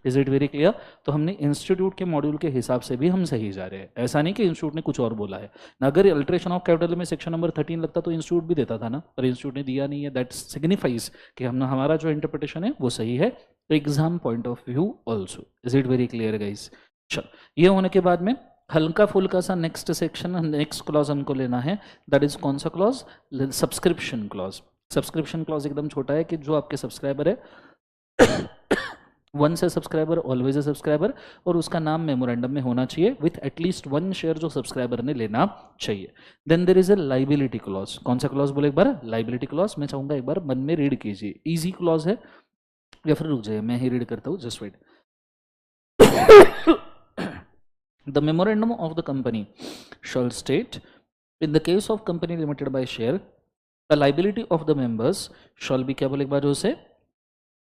Is it very clear? तो हमने इंस्टीट्यूट के मॉड्यूल के हिसाब से भी हम सही जा रहे हैं, ऐसा नहीं कि इंस्टीट्यूट ने कुछ और बोला है ना। अगर अल्ट्रेशन ऑफ कैपिटल में सेक्शन नंबर 13 लगता तो इंस्टीट्यूट भी देता था ना, पर इंस्टीट्यूट ने दिया नहीं है। दैट सिग्निफाइज कि हम हमारा जो इंटरप्रिटेशन है वो सही है exam point of view also. Is it very clear guys? चलो, ये होने के बाद में हल्का फुल्का सा नेक्स्ट सेक्शन, नेक्स्ट क्लॉज हमको लेना है। दैट इज कौन सा clause? Subscription clause. Subscription clause एकदम छोटा है कि जो आपके सब्सक्राइबर है once a subscriber always a subscriber, और उसका नाम मेमोरेंडम में होना चाहिए विथ एटलीस्ट 1 शेयर जो सब्सक्राइबर ने लेना चाहिए। Then there is a liability clause. कौन सा क्लॉज बोले एक बार? Liability clause. मैं चाहूंगा एक बार मन में रीड कीजिए, इजी क्लॉज है, या फिर रुक जाइए मैं ही रीड करता हूँ, just wait. The memorandum of the company shall state, in the case of company limited by share, the liability of the members shall be, क्या बोले एक बार जो से,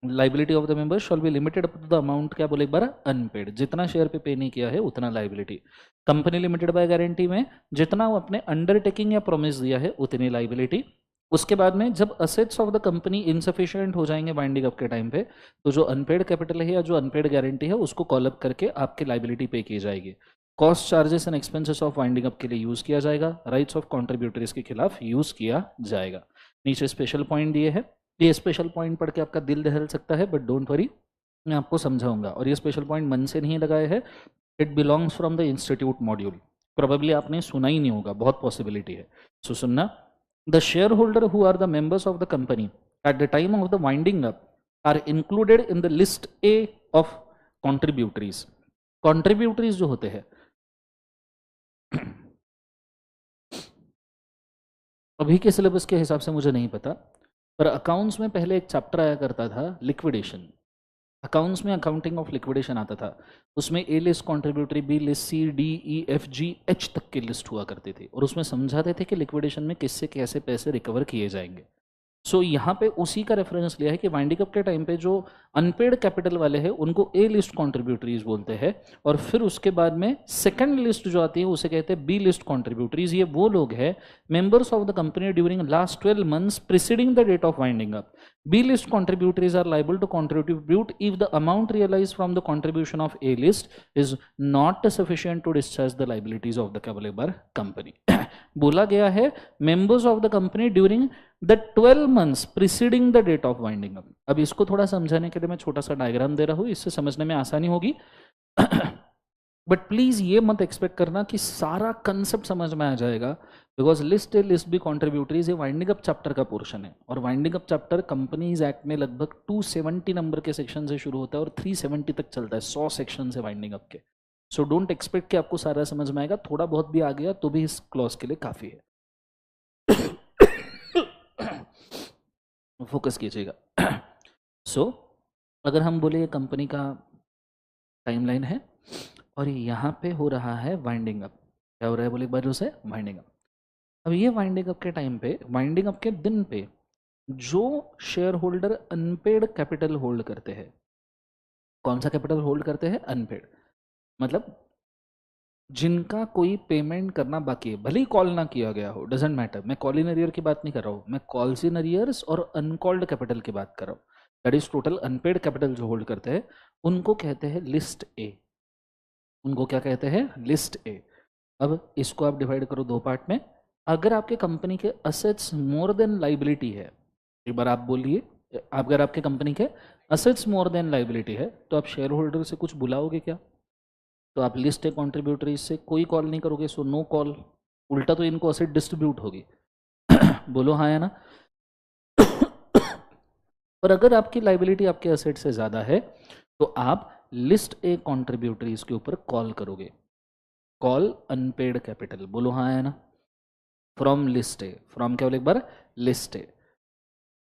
liability of the members shall be limited up to the amount, क्या बोले एक बार? Unpaid. जितना शेयर पे नहीं किया है उतना liability. Company limited by guarantee में जितना वो अपने अंडरटेकिंग या प्रॉमिस दिया है उतनी लाइबिलिटी। उसके बाद में जब assets of the company insufficient हो जाएंगे वाइंडिंग अप के टाइम पे, तो जो अनपेड कैपिटल है या जो अनपेड गारंटी है उसको कॉल अप करके आपकी लाइबिलिटी पे की जाएगी। Cost, charges and expenses of winding up के लिए यूज किया जाएगा, राइट्स ऑफ कॉन्ट्रीब्यूटरीज के खिलाफ यूज किया जाएगा। नीचे स्पेशल पॉइंट दिए है, ये स्पेशल पॉइंट पढ़ के आपका दिल दहल सकता है, बट डोंट वरी, मैं आपको समझाऊंगा। और ये स्पेशल पॉइंट मन से नहीं लगाए हैं, it belongs from the institute module. Probably आपने सुना ही नहीं होगा, बहुत पॉसिबिलिटी है। सो सुनना, the share holder who are the members of the company at the time of the winding up are included in the list A of contributories. Contributories जो होते हैं, अभी के सिलेबस के हिसाब से मुझे नहीं पता, पर अकाउंट्स में पहले एक चैप्टर आया करता था लिक्विडेशन। अकाउंट्स में अकाउंटिंग ऑफ लिक्विडेशन आता था, उसमें A list contributory, B list, C D E F G H तक की लिस्ट हुआ करती थी, और उसमें समझाते थे कि लिक्विडेशन में किससे कैसे पैसे रिकवर किए जाएंगे। सो यहाँ पे उसी का रेफरेंस लिया है कि वाइंडिंग अप के टाइम पे जो अनपेड कैपिटल वाले हैं उनको ए लिस्ट कॉन्ट्रीब्यूटरीज बोलते हैं, और फिर उसके बाद में सेकंड लिस्ट जो आती है उसे कहते हैं बी लिस्ट कॉन्ट्रीब्यूटरीज। ये वो लोग हैं members of the company during last 12 months preceding the date of winding up. B list contributors are liable to contribute if the amount realized from the contribution of A list is not sufficient to discharge the liabilities of the Cavalier company। बोला गया है members of the company during the 12 months preceding the date of winding up। अब इसको थोड़ा समझाने के लिए मैं छोटा सा डायग्राम दे रहा हूँ, इससे समझने में आसानी होगी। बट प्लीज ये मत एक्सपेक्ट करना कि सारा कंसेप्ट समझ में आ जाएगा, because list A list B contributories ये वाइंडिंग अप चैप्टर का पोर्शन है, और winding up chapter companies act में लगभग 270 नंबर के सेक्शन से शुरू होता है और 370 तक चलता है, 100 सेक्शन है वाइंडिंग अप के। सो डोंट एक्सपेक्ट कि आपको सारा समझ में आएगा, थोड़ा बहुत भी आ गया तो भी इस क्लॉज के लिए काफी है। फोकस कीजिएगा। सो अगर हम बोले कंपनी का टाइमलाइन है और यहाँ पे हो रहा है वाइंडिंग अप, क्या हो रहा है बोले एक बार उसे? Winding up. अब ये वाइंडिंग अप के टाइम पे, वाइंडिंग अप के दिन पे जो share holder unpaid capital hold करते हैं, कौन सा कैपिटल होल्ड करते हैं? अनपेड, मतलब जिनका कोई पेमेंट करना बाकी है, भले ही कॉल ना किया गया हो, डजेंट मैटर। मैं कॉल इन अरियर की बात नहीं कर रहा हूँ, मैं कॉल्स इन अरियर्स और अनकॉल्ड कैपिटल की बात कर रहा हूँ। That is total unpaid capital जो होल्ड करते हैं उनको कहते हैं लिस्ट ए। उनको क्या कहते हैं? List A. अब इसको आप डिवाइड करो दो पार्ट में। अगर आपके कंपनी के असेट्स मोर देन लाइबिलिटी है, एक बार आप बोलिए, अगर आपके कंपनी के असेट्स मोर देन लाइबिलिटी है तो आप शेयर होल्डर से कुछ बुलाओगे क्या? तो आप लिस्ट ए कॉन्ट्रीब्यूटरी से कोई कॉल नहीं करोगे, सो नो कॉल। उल्टा तो इनको असेट डिस्ट्रीब्यूट होगी। बोलो हाँ या ना? पर अगर आपकी लाइबिलिटी आपके असेट से ज़्यादा है तो आप लिस्ट ए कॉन्ट्रीब्यूटरीज के ऊपर कॉल करोगे, कॉल अनपेड कैपिटल। बोलो हाँ या ना? फ्रॉम लिस्ट ए, फ्रॉम क्या बोले एक बार? List A.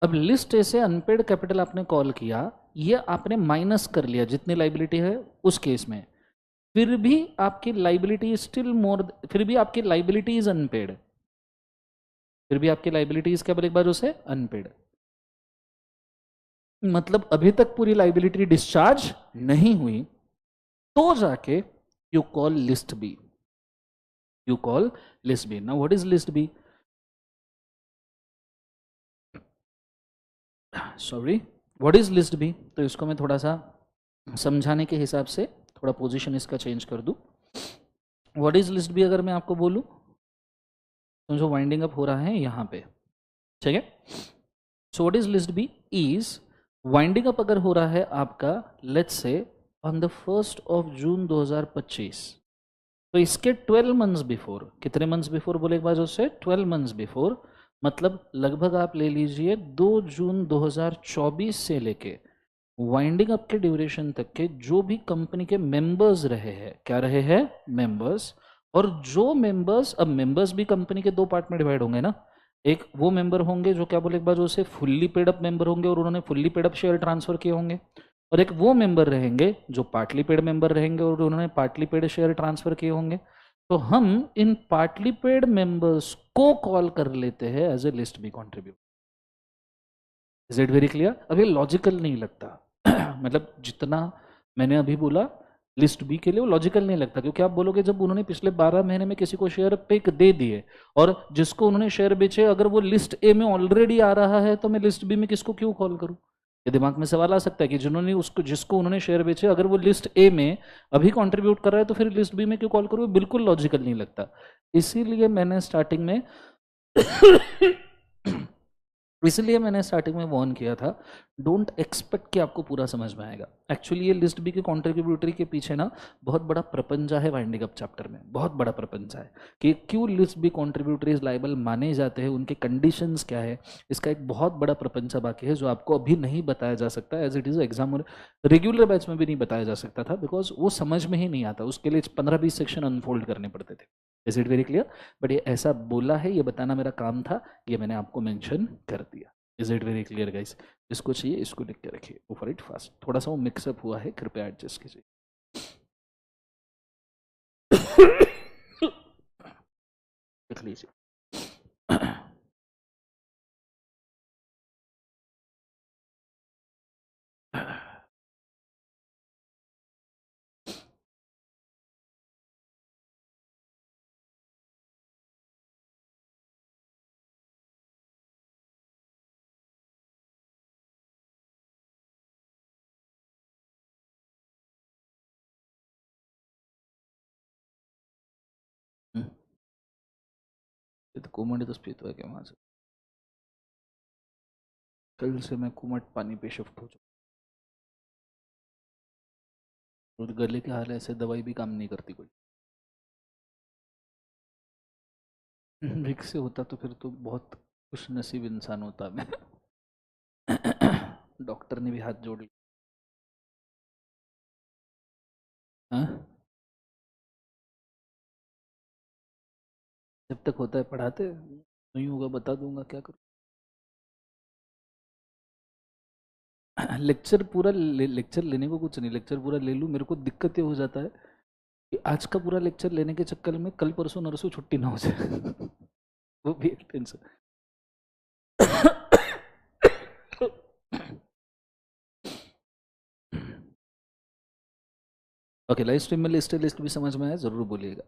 अब लिस्ट ए से अनपेड कैपिटल आपने कॉल किया, ये आपने माइनस कर लिया जितनी लाइबिलिटी है उस केस में, फिर भी आपकी लाइबिलिटी स्टिल मोर, फिर भी आपकी लाइबिलिटी इज अनपेड, फिर भी आपकी लाइबिलिटी इज क्या बोले एक बार उसे? अनपेड। मतलब अभी तक पूरी लाइबिलिटी डिस्चार्ज नहीं हुई, तो जाके you call list B, you call list B. Now what is list B? Sorry, what is list B? तो इसको मैं थोड़ा सा समझाने के हिसाब से थोड़ा पोजीशन इसका चेंज कर दूं। व्हाट इज लिस्ट बी अगर मैं आपको बोलूं तो जो वाइंडिंग अप हो रहा है यहाँ पे, ठीक है? So what is list B? Is winding up अगर हो रहा है आपका लेट्स से ऑन द 1 जून 2025, तो इसके 12 मंथ्स बिफोर, कितने मंथ्स बिफोर बोले एक बार उससे? 12 मंथ्स बिफोर, मतलब लगभग आप ले लीजिए 2 जून 2024 से लेके वाइंडिंग अप के ड्यूरेशन तक के जो भी कंपनी के मेंबर्स रहे हैं, क्या रहे हैं, मेंबर्स, और जो मेंबर्स, अब मेंबर्स भी कंपनी के दो पार्ट में डिवाइड होंगे ना, एक वो मेंबर होंगे जो क्या बोले एक बार जो से फुल्ली पेड अप मेंबर होंगे और उन्होंने fully paid up share transfer किए होंगे, और एक वो मेंबर रहेंगे जो पार्टली पेड मेंबर रहेंगे और उन्होंने पार्टली पेड शेयर ट्रांसफर किए होंगे। तो हम इन पार्टली पेड मेंबर्स को कॉल कर लेते हैं as a list B contribute. Is it very clear? अब ये लॉजिकल नहीं लगता मतलब जितना मैंने अभी बोला लिस्ट बी के लिए वो लॉजिकल नहीं लगता, क्योंकि आप बोलोगे जब उन्होंने पिछले 12 महीने में किसी को शेयर पे दे दिए और जिसको उन्होंने शेयर बेचे अगर वो लिस्ट ए में ऑलरेडी आ रहा है तो मैं लिस्ट बी में किसको क्यों कॉल करूं? ये दिमाग में सवाल आ सकता है कि जिन्होंने उसको जिसको उन्होंने शेयर बेचे अगर वो लिस्ट ए में अभी कंट्रीब्यूट कर रहा है तो फिर लिस्ट बी में क्यों कॉल करूं? बिल्कुल लॉजिकल नहीं लगता। इसीलिए मैंने स्टार्टिंग में इसलिए मैंने स्टार्टिंग में वार्न किया था, डोंट एक्सपेक्ट कि आपको पूरा समझ में आएगा। एक्चुअली ये लिस्ट बी के कॉन्ट्रीब्यूटरी के पीछे ना बहुत बड़ा प्रपंचा है वाइंडिंग अप चैप्टर में, बहुत बड़ा प्रपंचा है कि क्यों लिस्ट बी कॉन्ट्रीब्यूटरीज लाइबल माने जाते हैं, उनके कंडीशंस क्या है, इसका एक बहुत बड़ा प्रपंचा बाकी है जो आपको अभी नहीं बताया जा सकता as it is exam regular batch में भी नहीं बताया जा सकता था, बिकॉज वो समझ में ही नहीं आता, उसके लिए 15-20 सेक्शन अनफोल्ड करने पड़ते थे। Is it very clear? But ये ऐसा बोला है, ये बताना मेरा काम था, ये मैंने आपको मेंशन कर दिया। Is it very clear guys? जिसको चाहिए इसको लिख के रखिए, गो फॉर इट फास्ट। थोड़ा सा वो मिक्सअप हुआ है, कृपया एडजस्ट कीजिए। लिख लीजिए। तो कोमट तो स्पीत हुआ क्या वहां से? कल से मैं कोमट पानी पे शिफ्ट हो चुका हूँ, गले के हाल ऐसे दवाई भी काम नहीं करती कोई। रिक्स से होता तो फिर तो बहुत खुश नसीब इंसान होता मैं। डॉक्टर ने भी हाथ जोड़ लिया। हाँ? जब तक होता है पढ़ाते, नहीं होगा बता दूंगा, क्या करूँ। लेक्चर पूरा लेक्चर लेने को कुछ नहीं, लेक्चर पूरा ले लूँ, मेरे को दिक्कत ये हो जाता है कि आज का पूरा लेक्चर लेने के चक्कर में कल परसों नरसों छुट्टी ना हो जाए। वो भी एक टेंशन। ओके, लाइव स्ट्रीम में लिस्ट भी समझ में आया जरूर बोलिएगा।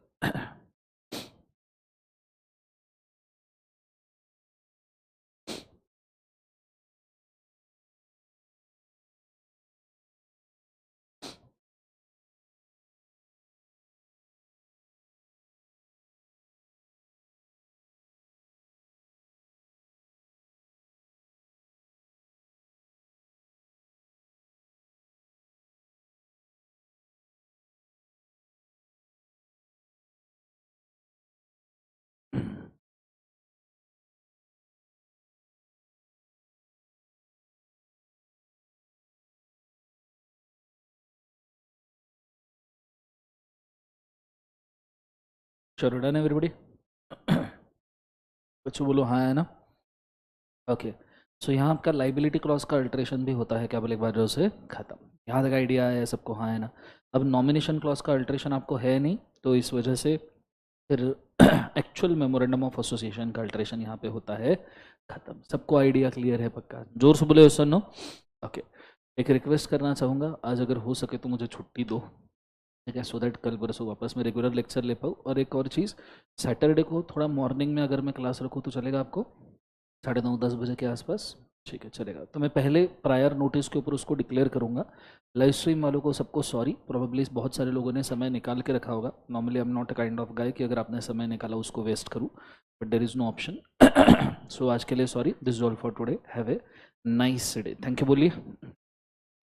चलो डन एवरीबॉडी। कुछ बोलो हाँ है ना? ओके, सो यहाँ आपका लाइबिलिटी क्लॉज का अल्ट्रेशन भी होता है, क्या बोले एक बार जो से खत्म। यहाँ तक आइडिया है सबको, हाँ है ना? अब नॉमिनेशन क्लॉज का अल्ट्रेशन आपको है नहीं, तो इस वजह से फिर एक्चुअल मेमोरेंडम ऑफ एसोसिएशन का अल्ट्रेशन यहाँ पे होता है खत्म। सबको आइडिया क्लियर है? पक्का जोर से बोले सर नो। ओके, एक रिक्वेस्ट करना चाहूँगा, आज अगर हो सके तो मुझे छुट्टी दो, ठीक है, सो दैट कल परसों वापस मैं रेगुलर लेक्चर ले पाऊँ। और एक और चीज़, सैटरडे को थोड़ा मॉर्निंग में अगर मैं क्लास रखूँ तो चलेगा आपको? 9:30-10 बजे के आसपास, ठीक है चलेगा। तो मैं पहले प्रायर नोटिस के ऊपर उसको डिक्लेयर करूँगा। लाइव स्ट्रीम वालों को सबको सॉरी, प्रोबेबली बहुत सारे लोगों ने समय निकाल के रखा होगा। Normally I am not a kind of guy कि अगर आपने समय निकाला उसको वेस्ट करूँ, but there is no option. So आज के लिए sorry, this is all for today, have a nice day, thank you बोलिए।